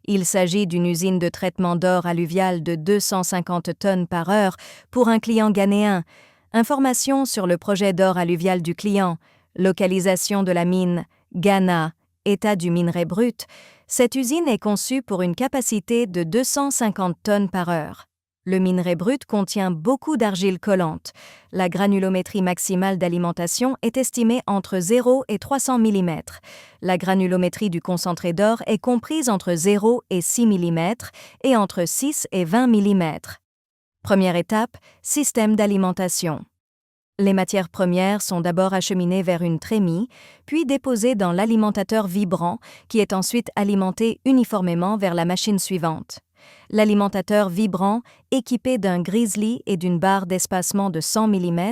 Il s'agit d'une usine de traitement d'or alluvial de 250 tonnes par heure pour un client ghanéen. Informations sur le projet d'or alluvial du client. Localisation de la mine, Ghana, état du minerai brut. Cette usine est conçue pour une capacité de 250 tonnes par heure. Le minerai brut contient beaucoup d'argile collante. La granulométrie maximale d'alimentation est estimée entre 0 et 300 mm. La granulométrie du concentré d'or est comprise entre 0 et 6 mm et entre 6 et 20 mm. Première étape, système d'alimentation. Les matières premières sont d'abord acheminées vers une trémie, puis déposées dans l'alimentateur vibrant, qui est ensuite alimenté uniformément vers la machine suivante. L'alimentateur vibrant, équipé d'un grizzly et d'une barre d'espacement de 100 mm,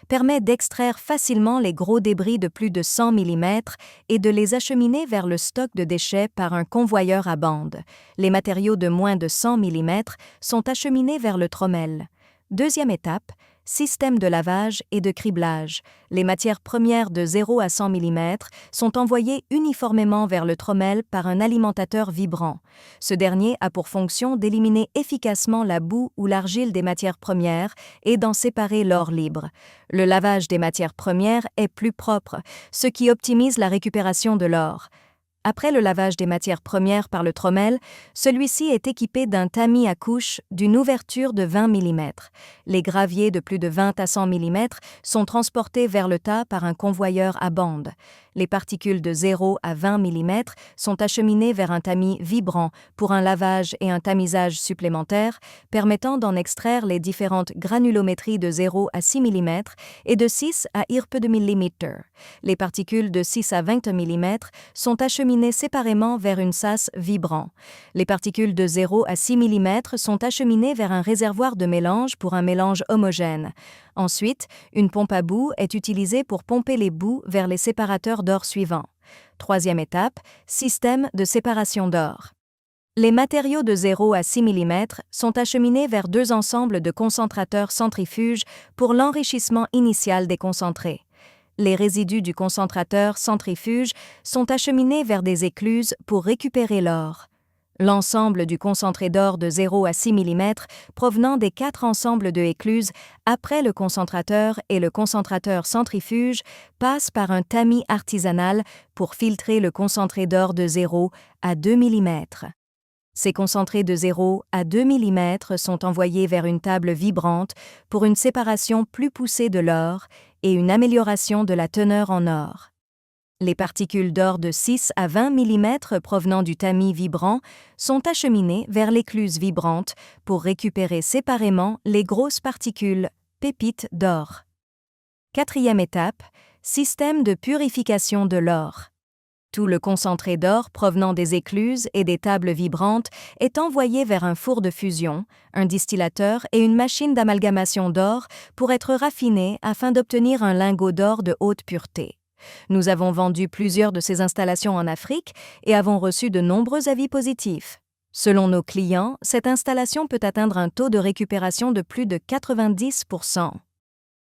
permet d'extraire facilement les gros débris de plus de 100 mm et de les acheminer vers le stock de déchets par un convoyeur à bande. Les matériaux de moins de 100 mm sont acheminés vers le trommel. Deuxième étape, système de lavage et de criblage. Les matières premières de 0 à 100 mm sont envoyées uniformément vers le trommel par un alimentateur vibrant. Ce dernier a pour fonction d'éliminer efficacement la boue ou l'argile des matières premières et d'en séparer l'or libre. Le lavage des matières premières est plus propre, ce qui optimise la récupération de l'or. Après le lavage des matières premières par le trommel, celui-ci est équipé d'un tamis à couche d'une ouverture de 20 mm. Les graviers de plus de 20 à 100 mm sont transportés vers le tas par un convoyeur à bande. Les particules de 0 à 20 mm sont acheminées vers un tamis vibrant pour un lavage et un tamisage supplémentaires, permettant d'en extraire les différentes granulométries de 0 à 6 mm et de 6 à irpe de millimètre. Les particules de 6 à 20 mm sont acheminées séparément vers une sas vibrant. Les particules de 0 à 6 mm sont acheminées vers un réservoir de mélange pour un mélange homogène. Ensuite, une pompe à boue est utilisée pour pomper les boues vers les séparateurs d'or suivants. Troisième étape, système de séparation d'or. Les matériaux de 0 à 6 mm sont acheminés vers deux ensembles de concentrateurs centrifuges pour l'enrichissement initial des concentrés. Les résidus du concentrateur centrifuge sont acheminés vers des écluses pour récupérer l'or. L'ensemble du concentré d'or de 0 à 6 mm provenant des 4 ensembles de écluses après le concentrateur et le concentrateur centrifuge passe par un tamis artisanal pour filtrer le concentré d'or de 0 à 2 mm. Ces concentrés de 0 à 2 mm sont envoyés vers une table vibrante pour une séparation plus poussée de l'or et une amélioration de la teneur en or. Les particules d'or de 6 à 20 mm provenant du tamis vibrant sont acheminées vers l'écluse vibrante pour récupérer séparément les grosses particules, pépites d'or. Quatrième étape, système de purification de l'or. Tout le concentré d'or provenant des écluses et des tables vibrantes est envoyé vers un four de fusion, un distillateur et une machine d'amalgamation d'or pour être raffiné afin d'obtenir un lingot d'or de haute pureté. Nous avons vendu plusieurs de ces installations en Afrique et avons reçu de nombreux avis positifs. Selon nos clients, cette installation peut atteindre un taux de récupération de plus de 90%.